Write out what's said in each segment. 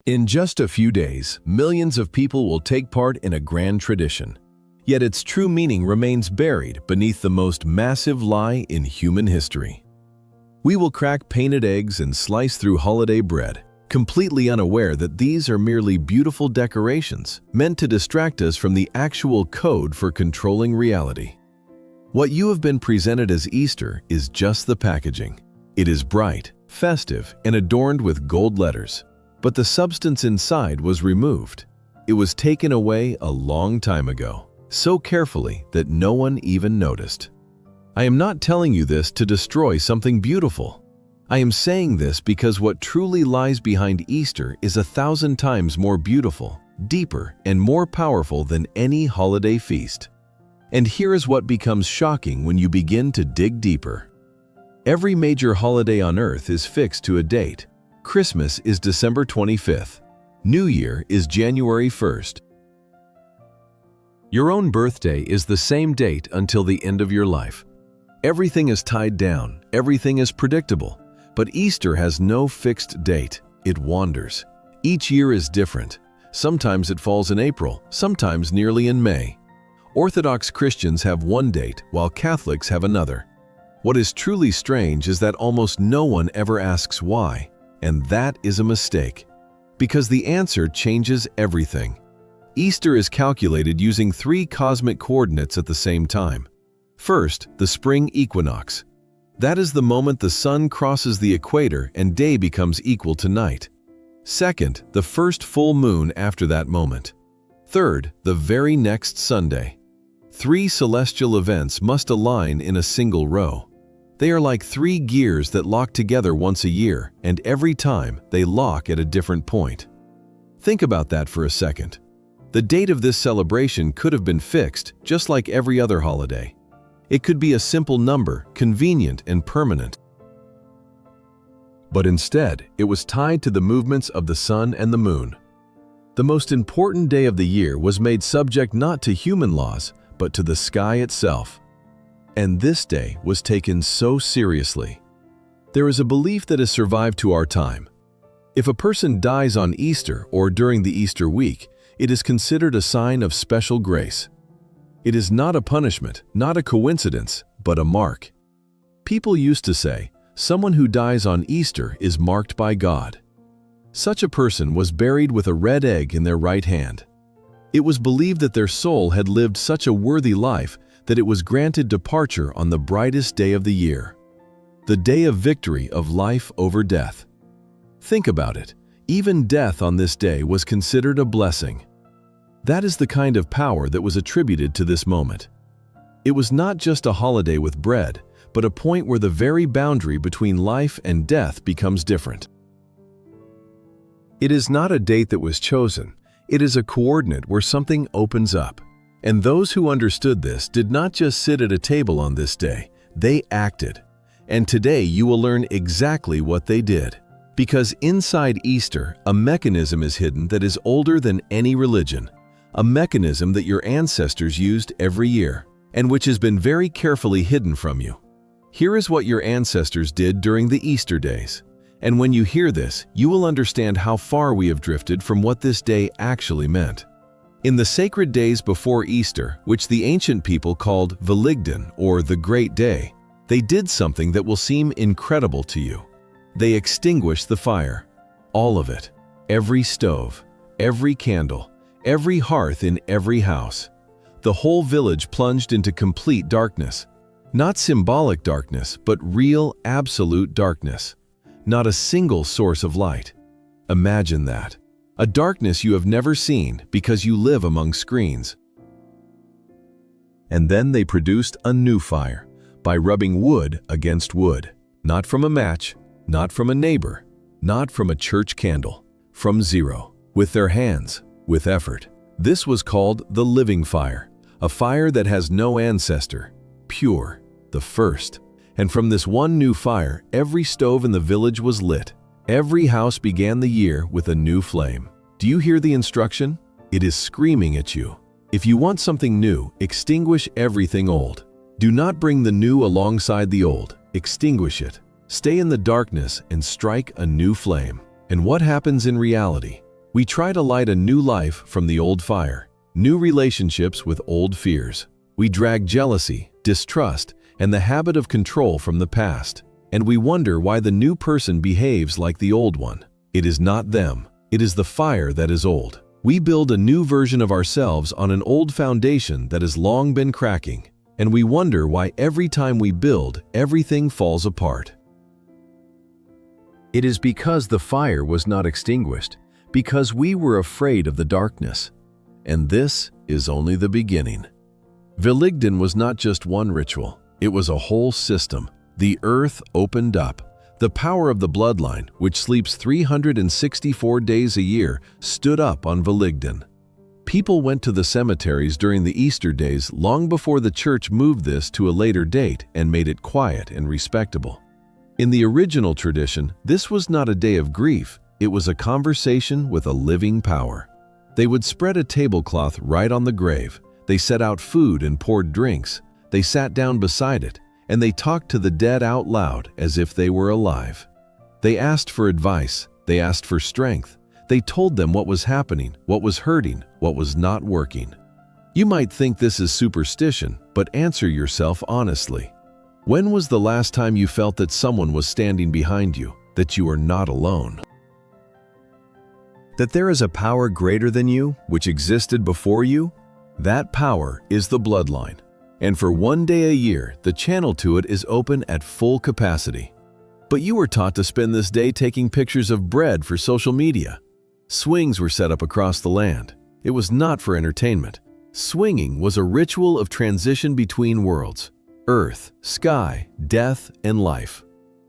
In just a few days, millions of people will take part in a grand tradition. Yet its true meaning remains buried beneath the most massive lie in human history. We will crack painted eggs and slice through holiday bread, completely unaware that these are merely beautiful decorations meant to distract us from the actual code for controlling reality. What you have been presented as Easter is just the packaging. It is bright, festive, and adorned with gold letters. But the substance inside was removed. It was taken away a long time ago, so carefully that no one even noticed. I am not telling you this to destroy something beautiful. I am saying this because what truly lies behind Easter is 1,000 times more beautiful, deeper, and more powerful than any holiday feast. And here is what becomes shocking when you begin to dig deeper. Every major holiday on Earth is fixed to a date. Christmas is December 25th. New Year is January 1st. Your own birthday is the same date until the end of your life. Everything is tied down, everything is predictable, but Easter has no fixed date. It wanders. Each year is different. Sometimes it falls in April, sometimes nearly in May. Orthodox Christians have one date, while Catholics have another. What is truly strange is that almost no one ever asks why. And that is a mistake, because the answer changes everything. Easter is calculated using 3 cosmic coordinates at the same time. First, the spring equinox. That is the moment the sun crosses the equator and day becomes equal to night. Second, the first full moon after that moment. Third, the very next Sunday. 3 celestial events must align in a single row. They are like 3 gears that lock together once a year, and every time they lock at a different point. Think about that for a second. The date of this celebration could have been fixed, just like every other holiday. It could be a simple number, convenient and permanent. But instead, it was tied to the movements of the sun and the moon. The most important day of the year was made subject not to human laws, but to the sky itself. And this day was taken so seriously. There is a belief that has survived to our time. If a person dies on Easter or during the Easter week, it is considered a sign of special grace. It is not a punishment, not a coincidence, but a mark. People used to say, someone who dies on Easter is marked by God. Such a person was buried with a red egg in their right hand. It was believed that their soul had lived such a worthy life that it was granted departure on the brightest day of the year, the day of victory of life over death. Think about it. Even death on this day was considered a blessing. That is the kind of power that was attributed to this moment. It was not just a holiday with bread, but a point where the very boundary between life and death becomes different. It is not a date that was chosen. It is a coordinate where something opens up. And those who understood this did not just sit at a table on this day, they acted. And today you will learn exactly what they did. Because inside Easter, a mechanism is hidden that is older than any religion. A mechanism that your ancestors used every year, and which has been very carefully hidden from you. Here is what your ancestors did during the Easter days. And when you hear this, you will understand how far we have drifted from what this day actually meant. In the sacred days before Easter, which the ancient people called Veligdan, or the Great Day, they did something that will seem incredible to you. They extinguished the fire. All of it. Every stove, every candle, every hearth in every house. The whole village plunged into complete darkness. Not symbolic darkness, but real, absolute darkness. Not a single source of light. Imagine that. A darkness you have never seen because you live among screens. And then they produced a new fire by rubbing wood against wood. Not from a match, not from a neighbor, not from a church candle, from zero, with their hands, with effort. This was called the living fire, a fire that has no ancestor, pure, the first. And from this one new fire, every stove in the village was lit. Every house began the year with a new flame. Do you hear the instruction? It is screaming at you. If you want something new, extinguish everything old. Do not bring the new alongside the old. Extinguish it. Stay in the darkness and strike a new flame. And what happens in reality? We try to light a new life from the old fire, new relationships with old fears. We drag jealousy, distrust, and the habit of control from the past, and we wonder why the new person behaves like the old one. It is not them. It is the fire that is old. We build a new version of ourselves on an old foundation that has long been cracking, and we wonder why every time we build, everything falls apart. It is because the fire was not extinguished, because we were afraid of the darkness. And this is only the beginning. Veligdan was not just one ritual, it was a whole system. The earth opened up. The power of the bloodline, which sleeps 364 days a year, stood up on Veligdan. People went to the cemeteries during the Easter days long before the church moved this to a later date and made it quiet and respectable. In the original tradition, this was not a day of grief, it was a conversation with a living power. They would spread a tablecloth right on the grave, they set out food and poured drinks, they sat down beside it, and they talked to the dead out loud as if they were alive. They asked for advice, they asked for strength, they told them what was happening, what was hurting, what was not working. You might think this is superstition, but answer yourself honestly. When was the last time you felt that someone was standing behind you, that you are not alone? That there is a power greater than you, which existed before you? That power is the bloodline. And for one day a year, the channel to it is open at full capacity. But you were taught to spend this day taking pictures of bread for social media. Swings were set up across the land. It was not for entertainment. Swinging was a ritual of transition between worlds: earth, sky, death, and life.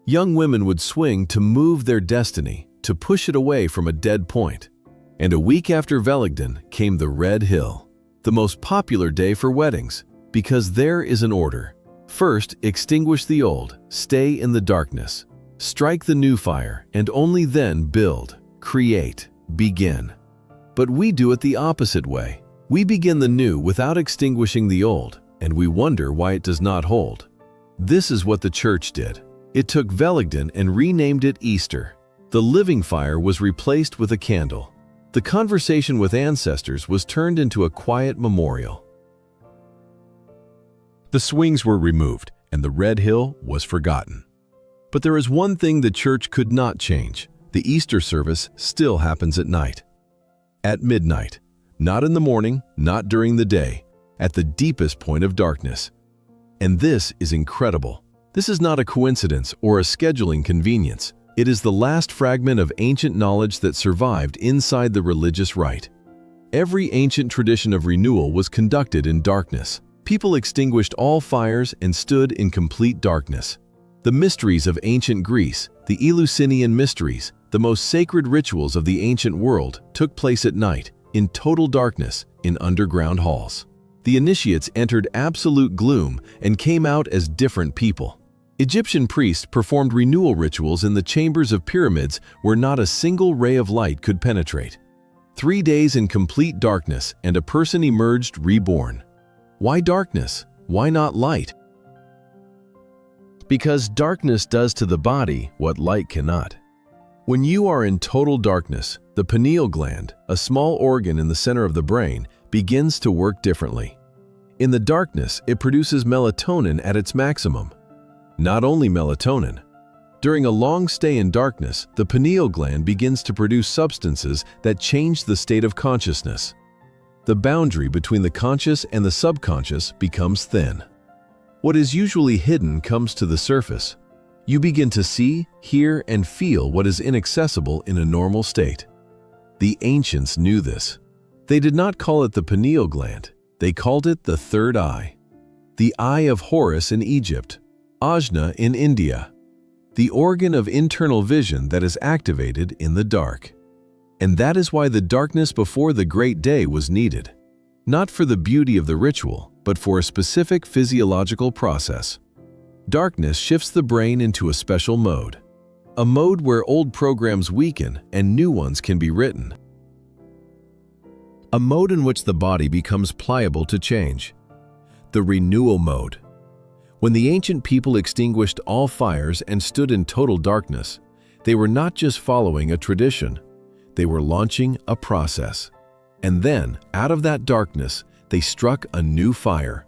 Young women would swing to move their destiny, to push it away from a dead point. And a week after Veligdan came the Red Hill, the most popular day for weddings, because there is an order. First, extinguish the old, stay in the darkness. Strike the new fire, and only then build, create, begin. But we do it the opposite way. We begin the new without extinguishing the old, and we wonder why it does not hold. This is what the church did. It took Veligdan and renamed it Easter. The living fire was replaced with a candle. The conversation with ancestors was turned into a quiet memorial. The swings were removed, and the Red Hill was forgotten. But there is one thing the church could not change. The Easter service still happens at night. At midnight. Not in the morning, not during the day. At the deepest point of darkness. And this is incredible. This is not a coincidence or a scheduling convenience. It is the last fragment of ancient knowledge that survived inside the religious rite. Every ancient tradition of renewal was conducted in darkness. People extinguished all fires and stood in complete darkness. The mysteries of ancient Greece, the Eleusinian mysteries, the most sacred rituals of the ancient world took place at night, in total darkness, in underground halls. The initiates entered absolute gloom and came out as different people. Egyptian priests performed renewal rituals in the chambers of pyramids where not a single ray of light could penetrate. 3 days in complete darkness, and a person emerged reborn. Why darkness? Why not light? Because darkness does to the body what light cannot. When you are in total darkness, the pineal gland, a small organ in the center of the brain, begins to work differently. In the darkness, it produces melatonin at its maximum. Not only melatonin. During a long stay in darkness, the pineal gland begins to produce substances that change the state of consciousness. The boundary between the conscious and the subconscious becomes thin. What is usually hidden comes to the surface. You begin to see, hear, and feel what is inaccessible in a normal state. The ancients knew this. They did not call it the pineal gland. They called it the third eye. The eye of Horus in Egypt, Ajna in India. The organ of internal vision that is activated in the dark. And that is why the darkness before the great day was needed. Not for the beauty of the ritual, but for a specific physiological process. Darkness shifts the brain into a special mode. A mode where old programs weaken and new ones can be written. A mode in which the body becomes pliable to change. The renewal mode. When the ancient people extinguished all fires and stood in total darkness, they were not just following a tradition. They were launching a process. And then, out of that darkness, they struck a new fire.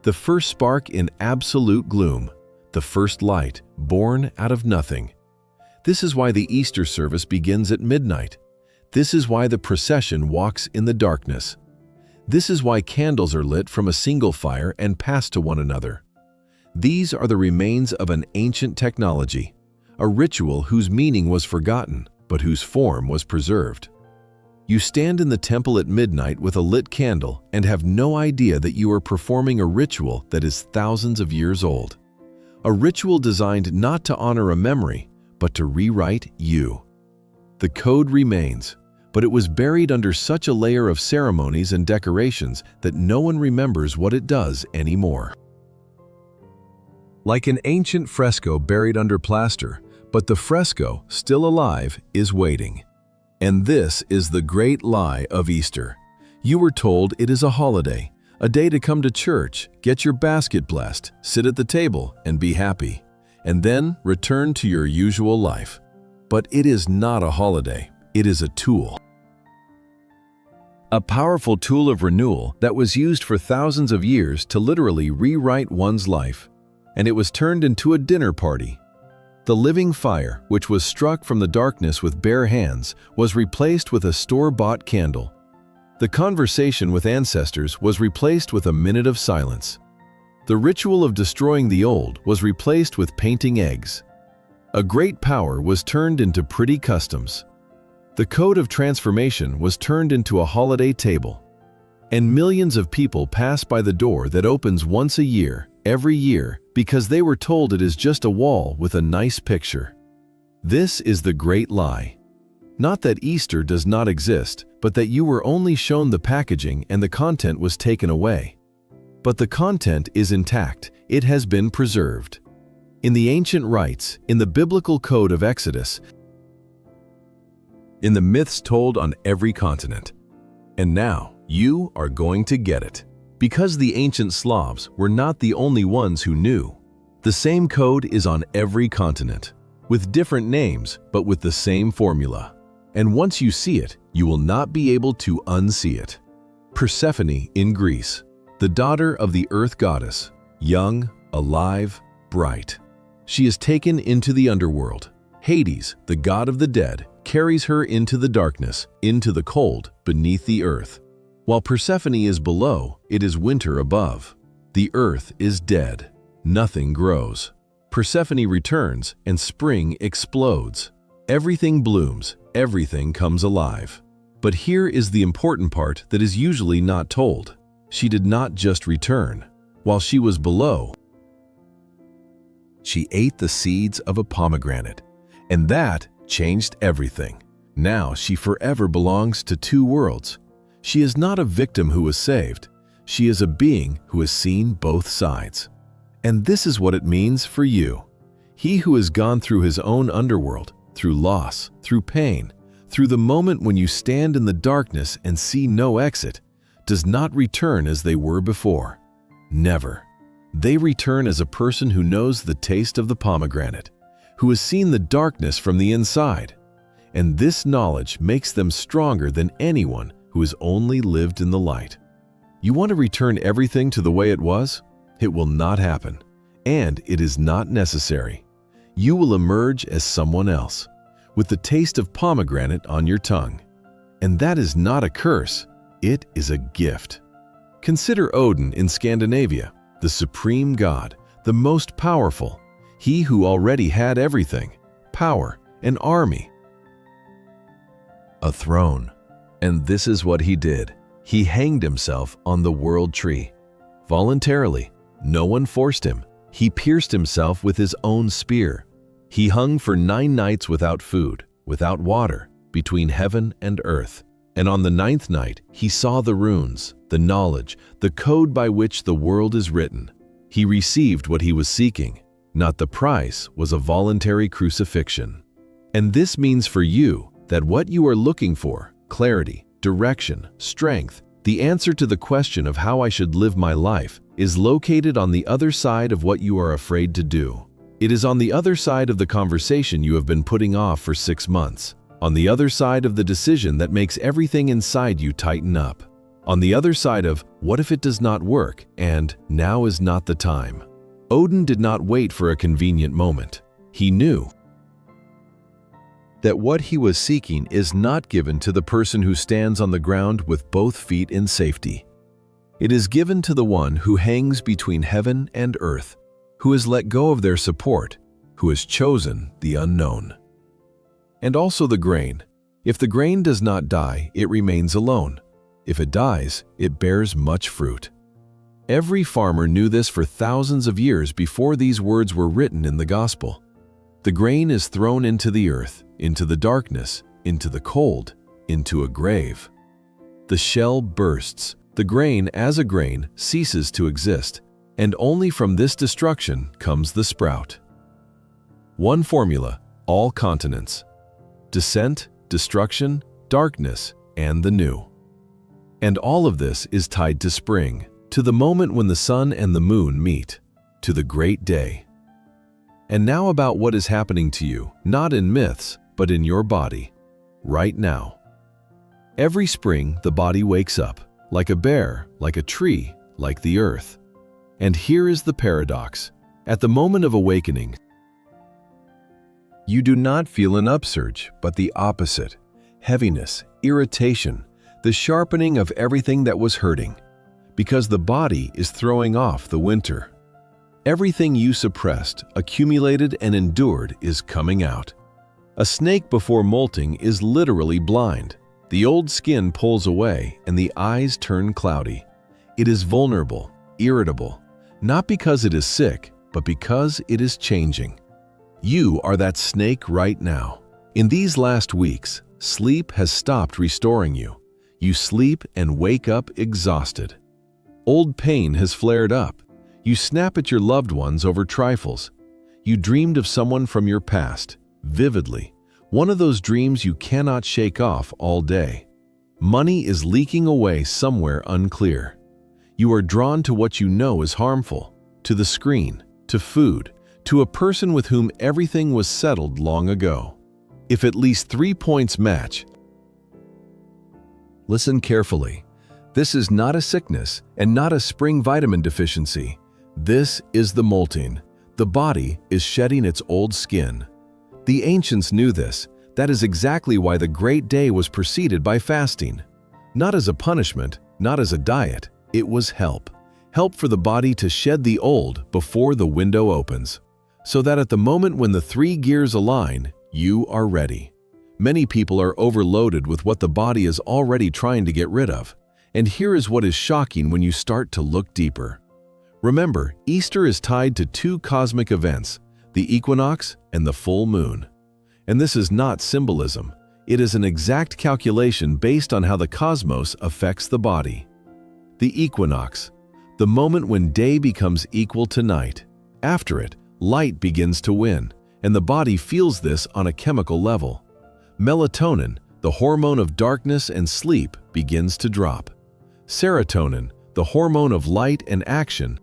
The first spark in absolute gloom. The first light, born out of nothing. This is why the Easter service begins at midnight. This is why the procession walks in the darkness. This is why candles are lit from a single fire and passed to one another. These are the remains of an ancient technology, a ritual whose meaning was forgotten, but whose form was preserved. You stand in the temple at midnight with a lit candle and have no idea that you are performing a ritual that is thousands of years old. A ritual designed not to honor a memory, but to rewrite you. The code remains, but it was buried under such a layer of ceremonies and decorations that no one remembers what it does anymore. Like an ancient fresco buried under plaster, but the fresco, still alive, is waiting. And this is the great lie of Easter. You were told it is a holiday, a day to come to church, get your basket blessed, sit at the table, and be happy, and then return to your usual life. But it is not a holiday, it is a tool. A powerful tool of renewal that was used for thousands of years to literally rewrite one's life. And it was turned into a dinner party. The living fire, which was struck from the darkness with bare hands, was replaced with a store-bought candle. The conversation with ancestors was replaced with a minute of silence. The ritual of destroying the old was replaced with painting eggs. A great power was turned into pretty customs. The code of transformation was turned into a holiday table. And millions of people pass by the door that opens once a year, every year, because they were told it is just a wall with a nice picture. This is the great lie. Not that Easter does not exist, but that you were only shown the packaging and the content was taken away. But the content is intact, it has been preserved. In the ancient rites, in the biblical code of Exodus, in the myths told on every continent. And now, you are going to get it. Because the ancient Slavs were not the only ones who knew. The same code is on every continent, with different names, but with the same formula. And once you see it, you will not be able to unsee it. Persephone in Greece, the daughter of the earth goddess, young, alive, bright. She is taken into the underworld. Hades, the god of the dead, carries her into the darkness, into the cold, beneath the earth. While Persephone is below, it is winter above. The earth is dead. Nothing grows. Persephone returns, and spring explodes. Everything blooms, everything comes alive. But here is the important part that is usually not told. She did not just return. While she was below, she ate the seeds of a pomegranate, and that changed everything. Now she forever belongs to two worlds. She is not a victim who was saved. She is a being who has seen both sides. And this is what it means for you. He who has gone through his own underworld, through loss, through pain, through the moment when you stand in the darkness and see no exit, does not return as they were before. Never. They return as a person who knows the taste of the pomegranate, who has seen the darkness from the inside. And this knowledge makes them stronger than anyone who has only lived in the light. You want to return everything to the way it was? It will not happen, and it is not necessary. You will emerge as someone else, with the taste of pomegranate on your tongue. And that is not a curse, it is a gift. Consider Odin in Scandinavia, the supreme god, the most powerful, he who already had everything, power, an army, a throne. And this is what he did. He hanged himself on the world tree. Voluntarily, no one forced him. He pierced himself with his own spear. He hung for 9 nights without food, without water, between heaven and earth. And on the 9th night, he saw the runes, the knowledge, the code by which the world is written. He received what he was seeking. Not the price was a voluntary crucifixion. And this means for you that what you are looking for, clarity, direction, strength, the answer to the question of how I should live my life, is located on the other side of what you are afraid to do. It is on the other side of the conversation you have been putting off for 6 months. On the other side of the decision that makes everything inside you tighten up. On the other side of, what if it does not work, and now is not the time. Odin did not wait for a convenient moment. He knew that what he was seeking is not given to the person who stands on the ground with both feet in safety. It is given to the one who hangs between heaven and earth, who has let go of their support, who has chosen the unknown. And also the grain. If the grain does not die, it remains alone. If it dies, it bears much fruit. Every farmer knew this for thousands of years before these words were written in the gospel. The grain is thrown into the earth, into the darkness, into the cold, into a grave. The shell bursts. The grain, as a grain, ceases to exist, and only from this destruction comes the sprout. One formula, all continents. Descent, destruction, darkness, and the new. And all of this is tied to spring, to the moment when the sun and the moon meet, to the great day. And now about what is happening to you, not in myths, but in your body, right now. Every spring, the body wakes up, like a bear, like a tree, like the earth. And here is the paradox. At the moment of awakening, you do not feel an upsurge, but the opposite. Heaviness, irritation, the sharpening of everything that was hurting. Because the body is throwing off the winter. Everything you suppressed, accumulated, and endured is coming out. A snake before molting is literally blind. The old skin pulls away and the eyes turn cloudy. It is vulnerable, irritable, not because it is sick, but because it is changing. You are that snake right now. In these last weeks, sleep has stopped restoring you. You sleep and wake up exhausted. Old pain has flared up. You snap at your loved ones over trifles. You dreamed of someone from your past, vividly. One of those dreams you cannot shake off all day. Money is leaking away somewhere unclear. You are drawn to what you know is harmful, to the screen, to food, to a person with whom everything was settled long ago. If at least 3 points match, listen carefully. This is not a sickness and not a spring vitamin deficiency. This is the molting. The body is shedding its old skin. The ancients knew this. That is exactly why the great day was preceded by fasting. Not as a punishment, not as a diet. It was help. Help for the body to shed the old before the window opens. So that at the moment when the 3 gears align, you are ready. Many people are overloaded with what the body is already trying to get rid of. And here is what is shocking when you start to look deeper. Remember, Easter is tied to 2 cosmic events, the equinox and the full moon. And this is not symbolism. It is an exact calculation based on how the cosmos affects the body. The equinox, the moment when day becomes equal to night. After it, light begins to win, and the body feels this on a chemical level. Melatonin, the hormone of darkness and sleep, begins to drop. Serotonin, the hormone of light and action,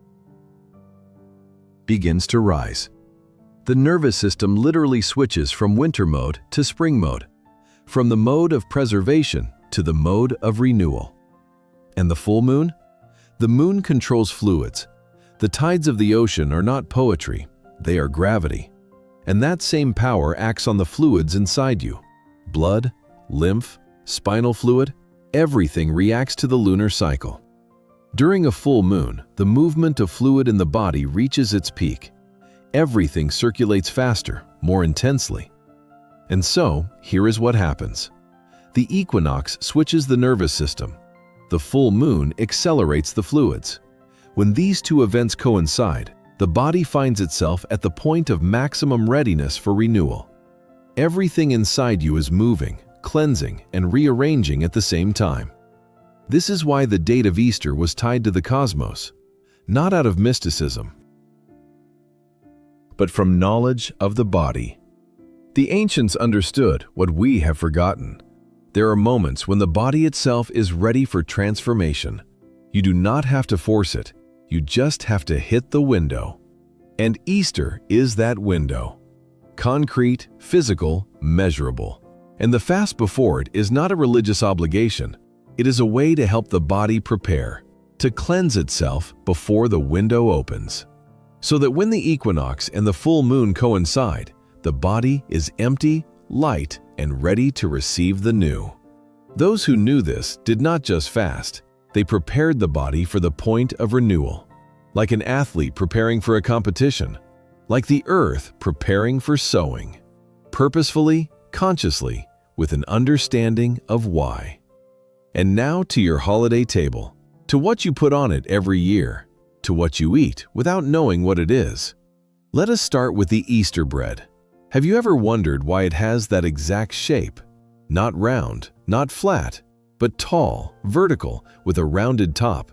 begins to rise. The nervous system literally switches from winter mode to spring mode, from the mode of preservation to the mode of renewal. And the full moon? The moon controls fluids. The tides of the ocean are not poetry, they are gravity. And that same power acts on the fluids inside you. Blood, lymph, spinal fluid, everything reacts to the lunar cycle. During a full moon, the movement of fluid in the body reaches its peak. Everything circulates faster, more intensely. And so, here is what happens. The equinox switches the nervous system. The full moon accelerates the fluids. When these 2 events coincide, the body finds itself at the point of maximum readiness for renewal. Everything inside you is moving, cleansing, and rearranging at the same time. This is why the date of Easter was tied to the cosmos, not out of mysticism, but from knowledge of the body. The ancients understood what we have forgotten. There are moments when the body itself is ready for transformation. You do not have to force it, you just have to hit the window. And Easter is that window. Concrete, physical, measurable. And the fast before it is not a religious obligation. It is a way to help the body prepare, to cleanse itself before the window opens. So that when the equinox and the full moon coincide, the body is empty, light, and ready to receive the new. Those who knew this did not just fast, they prepared the body for the point of renewal. Like an athlete preparing for a competition, like the earth preparing for sowing, purposefully, consciously, with an understanding of why. And now to your holiday table, to what you put on it every year, to what you eat without knowing what it is. Let us start with the Easter bread. Have you ever wondered why it has that exact shape? Not round, not flat, but tall, vertical, with a rounded top,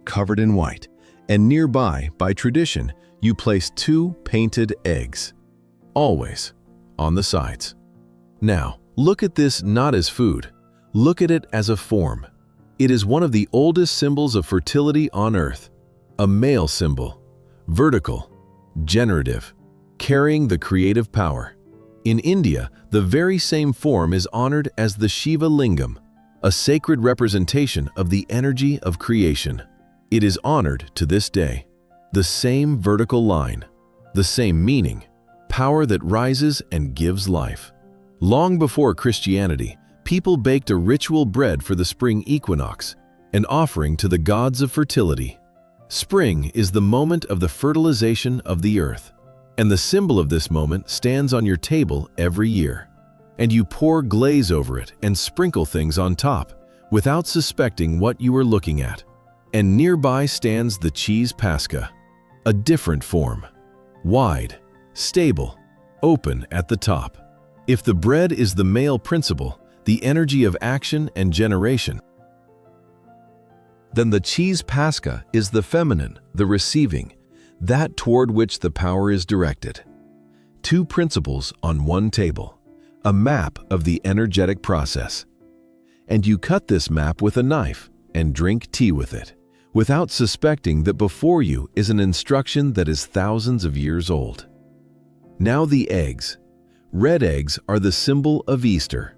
covered in white, and nearby, by tradition, you place 2 painted eggs, always on the sides. Now, look at this not as food. Look at it as a form. It is one of the oldest symbols of fertility on Earth. A male symbol, vertical, generative, carrying the creative power. In India, the very same form is honored as the Shiva Lingam, a sacred representation of the energy of creation. It is honored to this day. The same vertical line, the same meaning, power that rises and gives life. Long before Christianity, people baked a ritual bread for the spring equinox, an offering to the gods of fertility. Spring is the moment of the fertilization of the earth, and the symbol of this moment stands on your table every year. And you pour glaze over it and sprinkle things on top, without suspecting what you are looking at. And nearby stands the cheese pasca, a different form, wide, stable, open at the top. If the bread is the male principle, the energy of action and generation, then the cheese pasca is the feminine, the receiving, that toward which the power is directed. 2 principles on one table, a map of the energetic process. And you cut this map with a knife and drink tea with it, without suspecting that before you is an instruction that is thousands of years old. Now the eggs. Red eggs are the symbol of Easter.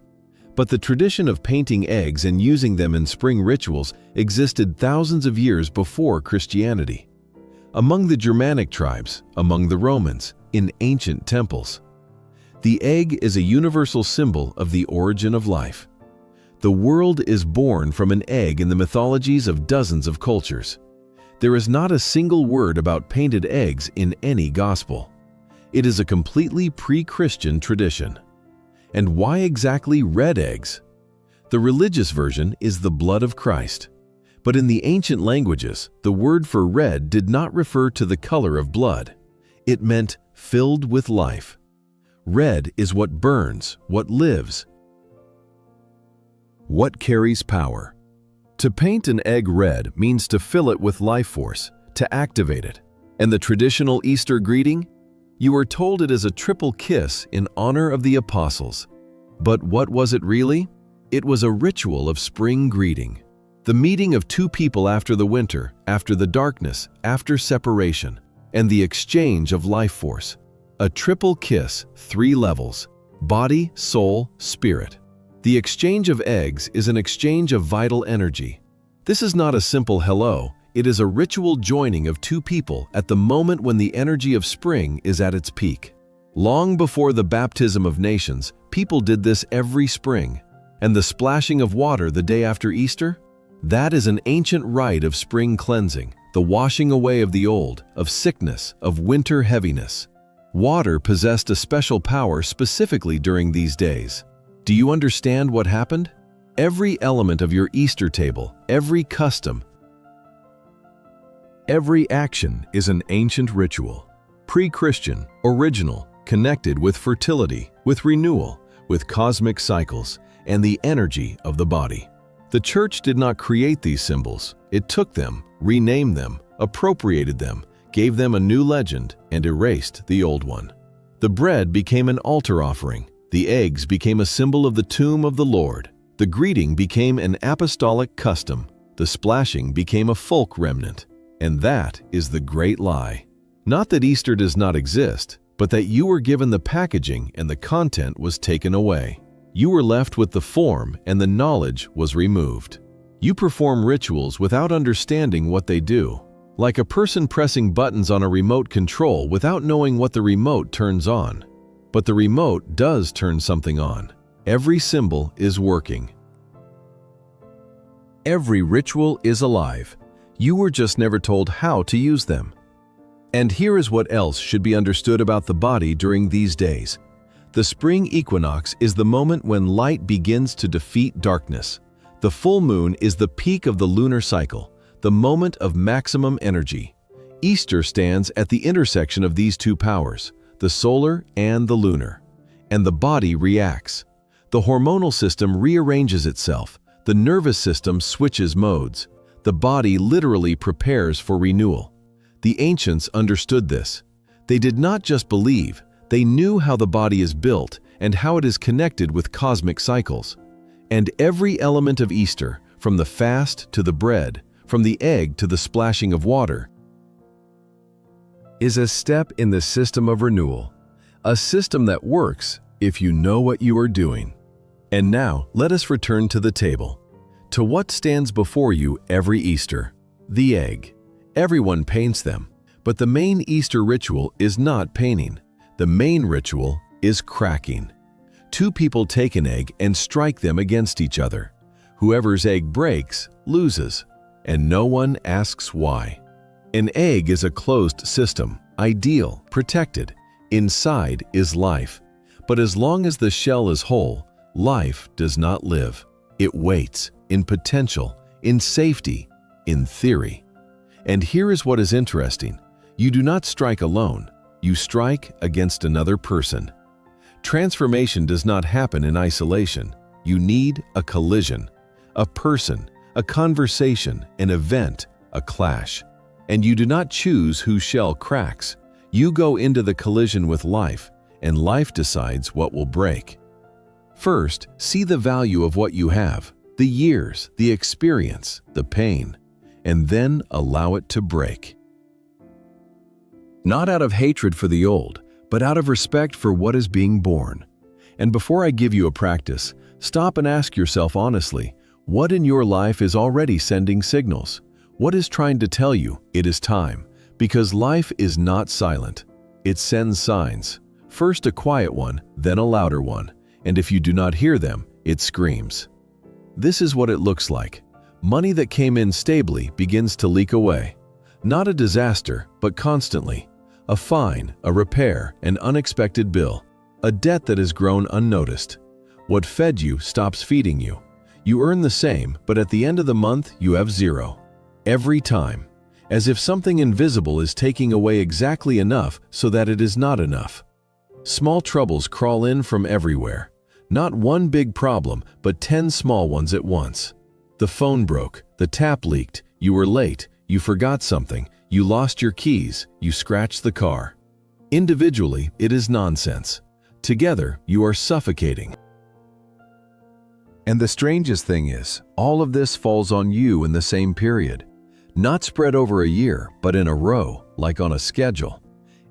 But the tradition of painting eggs and using them in spring rituals existed thousands of years before Christianity. Among the Germanic tribes, among the Romans, in ancient temples. The egg is a universal symbol of the origin of life. The world is born from an egg in the mythologies of dozens of cultures. There is not a single word about painted eggs in any gospel. It is a completely pre-Christian tradition. And why exactly red eggs? The religious version is the blood of Christ. But in the ancient languages, the word for red did not refer to the color of blood. It meant filled with life. Red is what burns, what lives, what carries power. To paint an egg red means to fill it with life force, to activate it. And the traditional Easter greeting? You are told it is a triple kiss in honor of the apostles. But what was it really? It was a ritual of spring greeting. The meeting of 2 people after the winter, after the darkness, after separation, and the exchange of life force. A triple kiss, 3 levels: body, soul, spirit. The exchange of eggs is an exchange of vital energy. This is not a simple hello, it is a ritual joining of 2 people at the moment when the energy of spring is at its peak. Long before the baptism of nations, people did this every spring. And the splashing of water the day after Easter? That is an ancient rite of spring cleansing, the washing away of the old, of sickness, of winter heaviness. Water possessed a special power specifically during these days. Do you understand what happened? Every element of your Easter table, every custom, every action is an ancient ritual. Pre-Christian, original, connected with fertility, with renewal, with cosmic cycles, and the energy of the body. The church did not create these symbols. It took them, renamed them, appropriated them, gave them a new legend, and erased the old one. The bread became an altar offering. The eggs became a symbol of the tomb of the Lord. The greeting became an apostolic custom. The splashing became a folk remnant. And that is the great lie. Not that Easter does not exist, but that you were given the packaging and the content was taken away. You were left with the form and the knowledge was removed. You perform rituals without understanding what they do, like a person pressing buttons on a remote control without knowing what the remote turns on. But the remote does turn something on. Every symbol is working. Every ritual is alive. You were just never told how to use them. And here is what else should be understood about the body during these days. The spring equinox is the moment when light begins to defeat darkness. The full moon is the peak of the lunar cycle, the moment of maximum energy. Easter stands at the intersection of these two powers, the solar and the lunar. And the body reacts. The hormonal system rearranges itself. The nervous system switches modes. The body literally prepares for renewal. The ancients understood this. They did not just believe, they knew how the body is built and how it is connected with cosmic cycles. And every element of Easter, from the fast to the bread, from the egg to the splashing of water, is a step in the system of renewal, a system that works if you know what you are doing. And now, let us return to the table, to what stands before you every Easter: the egg. Everyone paints them, but the main Easter ritual is not painting. The main ritual is cracking. Two people take an egg and strike them against each other. Whoever's egg breaks loses, and no one asks why. An egg is a closed system, ideal, protected. Inside is life. But as long as the shell is whole, life does not live. It waits, in potential, in safety, in theory. And here is what is interesting. You do not strike alone. You strike against another person. Transformation does not happen in isolation. You need a collision, a person, a conversation, an event, a clash. And you do not choose whose shell cracks. You go into the collision with life, and life decides what will break. First, see the value of what you have, the years, the experience, the pain, and then allow it to break. Not out of hatred for the old, but out of respect for what is being born. And before I give you a practice, stop and ask yourself honestly, what in your life is already sending signals? What is trying to tell you it is time? Because life is not silent. It sends signs. First a quiet one, then a louder one. And if you do not hear them, it screams. This is what it looks like. Money that came in stably begins to leak away. Not a disaster, but constantly. A fine, a repair, an unexpected bill. A debt that has grown unnoticed. What fed you stops feeding you. You earn the same, but at the end of the month, you have zero. Every time. As if something invisible is taking away exactly enough so that it is not enough. Small troubles crawl in from everywhere. Not one big problem, but 10 small ones at once. The phone broke, the tap leaked, you were late, you forgot something, you lost your keys, you scratched the car. Individually, it is nonsense. Together, you are suffocating. And the strangest thing is, all of this falls on you in the same period. Not spread over a year, but in a row, like on a schedule.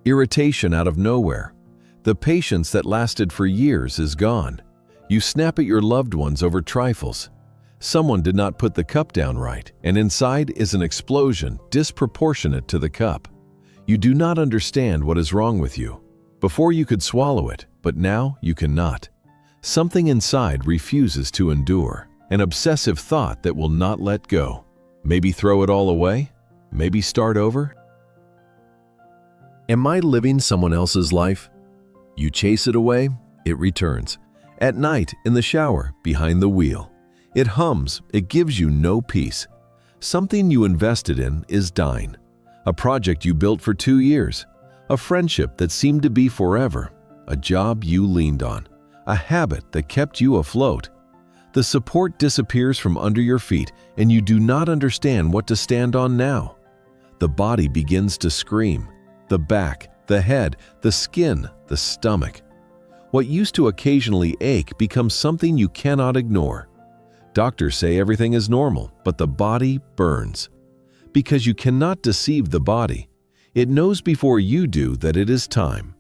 Irritation out of nowhere. The patience that lasted for years is gone. You snap at your loved ones over trifles. Someone did not put the cup down right, and inside is an explosion disproportionate to the cup. You do not understand what is wrong with you. Before you could swallow it, but now you cannot. Something inside refuses to endure, an obsessive thought that will not let go. Maybe throw it all away? Maybe start over? Am I living someone else's life? You chase it away, it returns. At night, in the shower, behind the wheel. It hums, it gives you no peace. Something you invested in is dying. A project you built for 2 years. A friendship that seemed to be forever. A job you leaned on. A habit that kept you afloat. The support disappears from under your feet and you do not understand what to stand on now. The body begins to scream. The back, the head, the skin, the stomach. What used to occasionally ache becomes something you cannot ignore. Doctors say everything is normal, but the body burns. Because you cannot deceive the body. It knows before you do that it is time.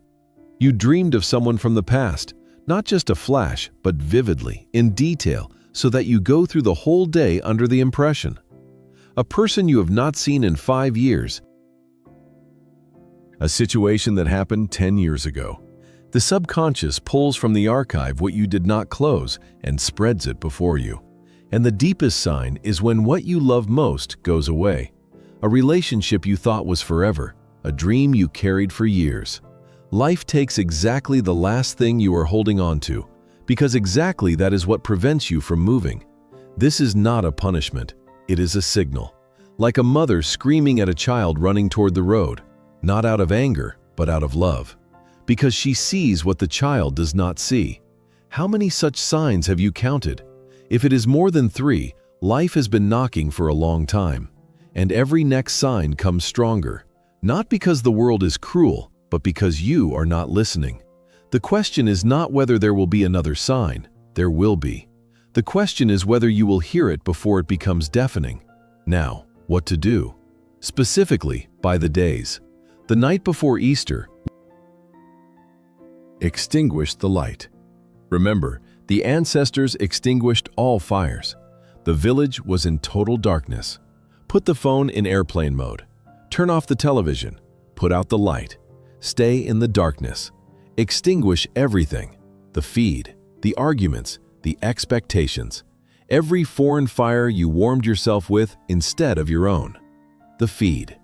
You dreamed of someone from the past, not just a flash, but vividly, in detail, so that you go through the whole day under the impression. A person you have not seen in 5 years. A situation that happened 10 years ago. The subconscious pulls from the archive what you did not close and spreads it before you. And the deepest sign is when what you love most goes away. A relationship you thought was forever, a dream you carried for years. Life takes exactly the last thing you are holding on to, because exactly that is what prevents you from moving. This is not a punishment, it is a signal. Like a mother screaming at a child running toward the road, not out of anger, but out of love. Because she sees what the child does not see. How many such signs have you counted? If it is more than 3, life has been knocking for a long time. And every next sign comes stronger, not because the world is cruel, but because you are not listening. The question is not whether there will be another sign. There will be. The question is whether you will hear it before it becomes deafening. Now, what to do? Specifically, by the days. The night before Easter, extinguish the light. Remember, the ancestors extinguished all fires. The village was in total darkness. Put the phone in airplane mode. Turn off the television. Put out the light. Stay in the darkness. Extinguish everything. The feed, the arguments, the expectations. Every foreign fire you warmed yourself with instead of your own. The feed.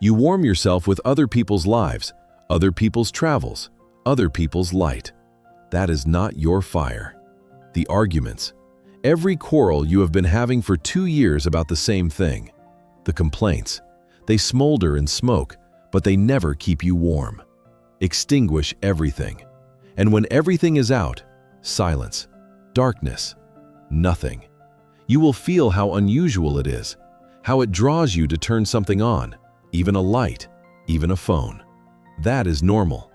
You warm yourself with other people's lives, other people's travels, other people's light. That is not your fire. The arguments. Every quarrel you have been having for 2 years about the same thing. The complaints. They smolder and smoke, but they never keep you warm. Extinguish everything. And when everything is out, silence, darkness, nothing. You will feel how unusual it is, how it draws you to turn something on, even a light, even a phone. That is normal.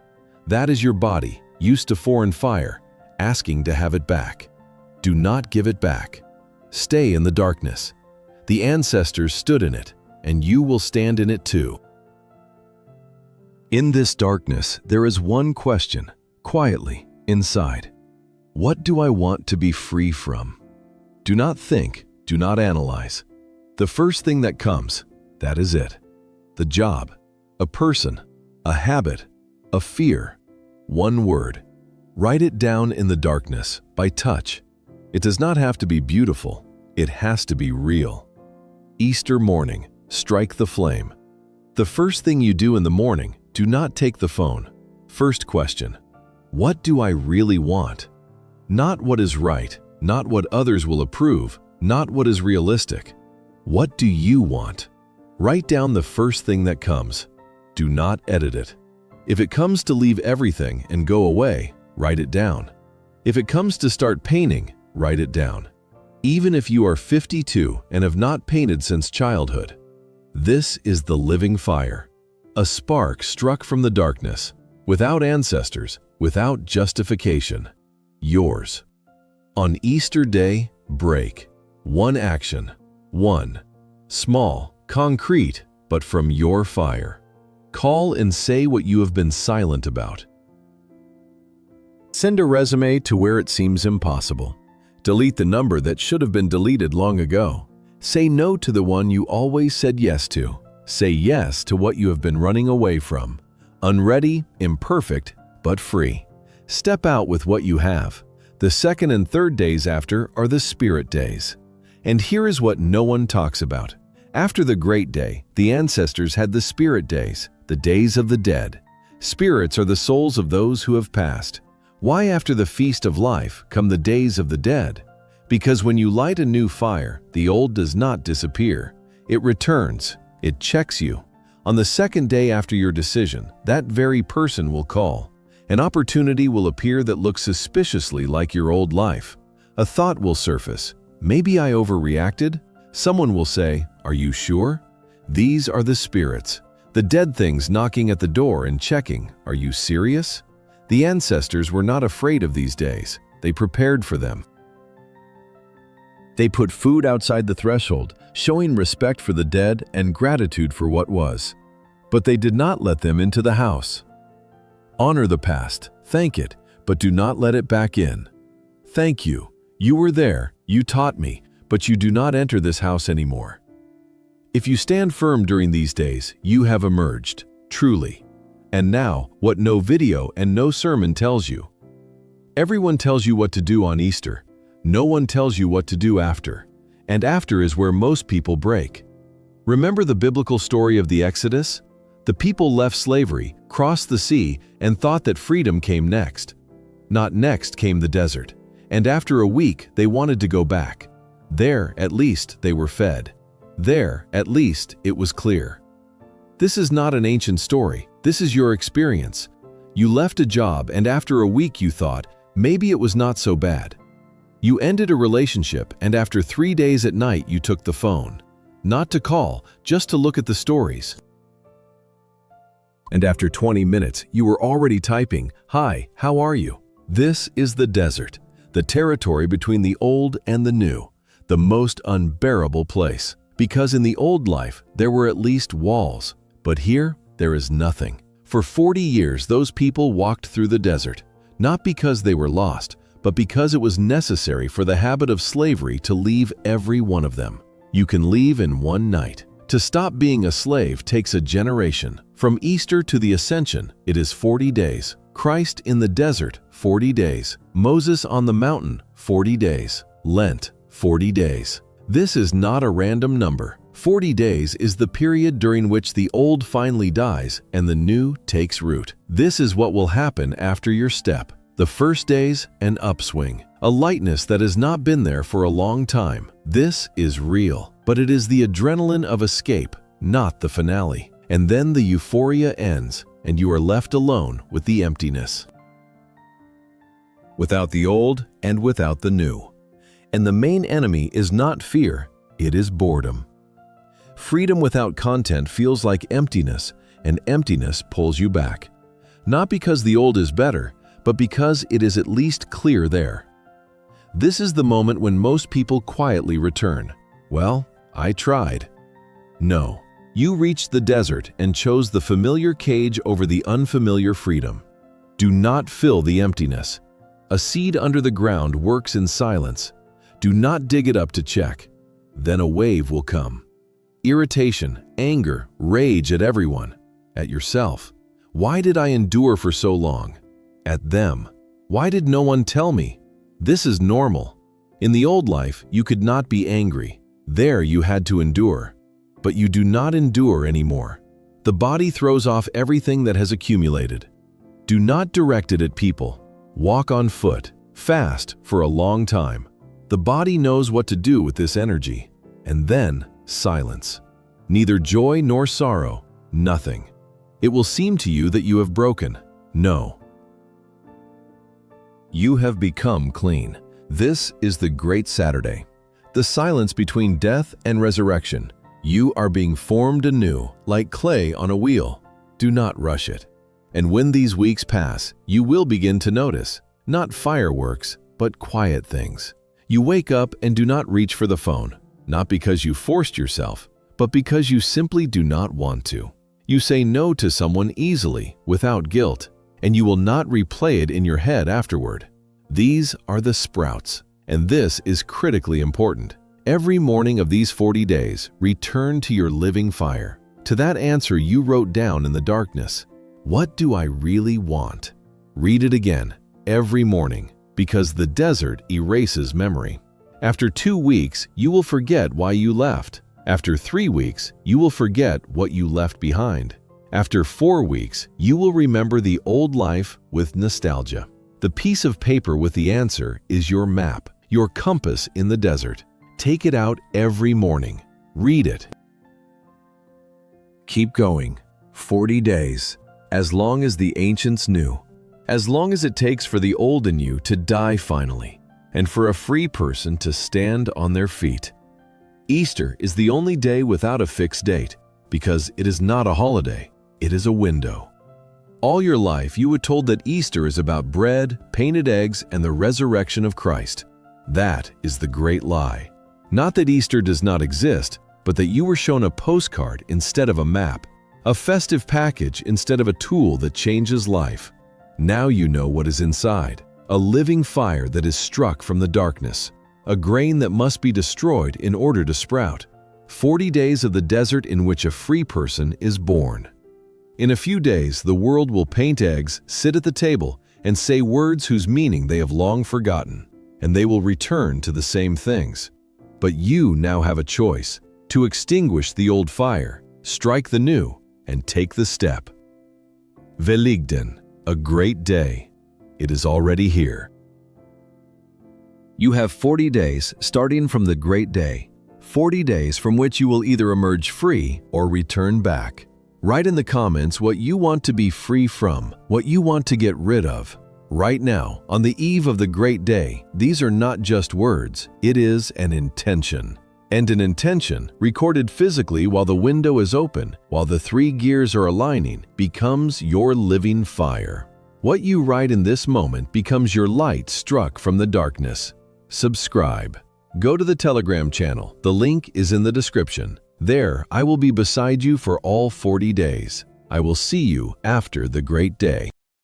That is your body, used to foreign fire, asking to have it back. Do not give it back. Stay in the darkness. The ancestors stood in it, and you will stand in it too. In this darkness, there is one question, quietly, inside. What do I want to be free from? Do not think, do not analyze. The first thing that comes, that is it. The job, a person, a habit, a fear, one word. Write it down in the darkness, by touch. It does not have to be beautiful, it has to be real. Easter morning, strike the flame. The first thing you do in the morning, do not take the phone. First question, what do I really want? Not what is right, not what others will approve, not what is realistic. What do you want? Write down the first thing that comes. Do not edit it. If it comes to leave everything and go away, write it down. If it comes to start painting, write it down. Even if you are 52 and have not painted since childhood. This is the living fire. A spark struck from the darkness, without ancestors, without justification. Yours. On Easter Day, break. One action. One. Small, concrete, but from your fire. Call and say what you have been silent about. Send a resume to where it seems impossible. Delete the number that should have been deleted long ago. Say no to the one you always said yes to. Say yes to what you have been running away from. Unready, imperfect, but free. Step out with what you have. The second and third days after are the spirit days. And here is what no one talks about. After the great day, the ancestors had the spirit days, the days of the dead. Spirits are the souls of those who have passed. Why after the feast of life come the days of the dead? Because when you light a new fire, the old does not disappear. It returns. It checks you. On the second day after your decision, that very person will call. An opportunity will appear that looks suspiciously like your old life. A thought will surface. Maybe I overreacted? Someone will say, are you sure? These are the spirits. The dead things knocking at the door and checking, are you serious? The ancestors were not afraid of these days. They prepared for them. They put food outside the threshold, showing respect for the dead and gratitude for what was. But they did not let them into the house. Honor the past, thank it, but do not let it back in. Thank you. You were there, you taught me, but you do not enter this house anymore. If you stand firm during these days, you have emerged, truly. And now, what no video and no sermon tells you. Everyone tells you what to do on Easter. No one tells you what to do after. And after is where most people break. Remember the biblical story of the Exodus? The people left slavery, crossed the sea, and thought that freedom came next. Not next came the desert. And after a week, they wanted to go back. There, at least, they were fed. There, at least, it was clear. This is not an ancient story. This is your experience. You left a job, and after a week you thought, maybe it was not so bad. You ended a relationship, and after 3 days at night you took the phone. Not to call, just to look at the stories. And after 20 minutes, you were already typing, "Hi, how are you?" This is the desert, the territory between the old and the new, the most unbearable place. Because in the old life, there were at least walls, but here, there is nothing. For 40 years, those people walked through the desert, not because they were lost, but because it was necessary for the habit of slavery to leave every one of them. You can leave in one night. To stop being a slave takes a generation. From Easter to the Ascension, it is 40 days. Christ in the desert, 40 days. Moses on the mountain, 40 days. Lent, 40 days. This is not a random number. 40 days is the period during which the old finally dies and the new takes root. This is what will happen after your step. The first days, an upswing, a lightness that has not been there for a long time. This is real, but it is the adrenaline of escape, not the finale. And then the euphoria ends, and you are left alone with the emptiness. Without the old and without the new. And the main enemy is not fear, it is boredom. Freedom without content feels like emptiness, and emptiness pulls you back. Not because the old is better, but because it is at least clear there. This is the moment when most people quietly return. Well, I tried. No, you reached the desert and chose the familiar cage over the unfamiliar freedom. Do not fill the emptiness. A seed under the ground works in silence. Do not dig it up to check. Then a wave will come. Irritation, anger, rage at everyone, at yourself. Why did I endure for so long? At them. Why did no one tell me? This is normal. In the old life, you could not be angry. There you had to endure. But you do not endure anymore. The body throws off everything that has accumulated. Do not direct it at people. Walk on foot, fast for a long time. The body knows what to do with this energy. And then, silence. Neither joy nor sorrow, nothing. It will seem to you that you have broken. No. You have become clean. This is the Great Saturday. The silence between death and resurrection. You are being formed anew, like clay on a wheel. Do not rush it. And when these weeks pass, you will begin to notice, not fireworks, but quiet things. You wake up and do not reach for the phone, not because you forced yourself, but because you simply do not want to. You say no to someone easily, without guilt, and you will not replay it in your head afterward. These are the sprouts, and this is critically important. Every morning of these 40 days, return to your living fire, to that answer you wrote down in the darkness. What do I really want? Read it again, every morning, because the desert erases memory. After 2 weeks, you will forget why you left. After 3 weeks, you will forget what you left behind. After 4 weeks, you will remember the old life with nostalgia. The piece of paper with the answer is your map, your compass in the desert. Take it out every morning. Read it. Keep going. 40 days. As long as the ancients knew. As long as it takes for the old in you to die finally, and for a free person to stand on their feet. Easter is the only day without a fixed date, because it is not a holiday, it is a window. All your life you were told that Easter is about bread, painted eggs, and the resurrection of Christ. That is the great lie. Not that Easter does not exist, but that you were shown a postcard instead of a map, a festive package instead of a tool that changes life. Now you know what is inside. A living fire that is struck from the darkness. A grain that must be destroyed in order to sprout. 40 days of the desert in which a free person is born. In a few days, the world will paint eggs, sit at the table, and say words whose meaning they have long forgotten, and they will return to the same things. But you now have a choice to extinguish the old fire, strike the new, and take the step. Veligden, a great day. It is already here. You have 40 days starting from the great day. 40 days from which you will either emerge free or return back. Write in the comments what you want to be free from, what you want to get rid of. Right now, on the eve of the great day, these are not just words, it is an intention. And an intention, recorded physically while the window is open, while the 3 gears are aligning, becomes your living fire. What you write in this moment becomes your light struck from the darkness. Subscribe. Go to the Telegram channel. The link is in the description. There, I will be beside you for all 40 days. I will see you after the great day.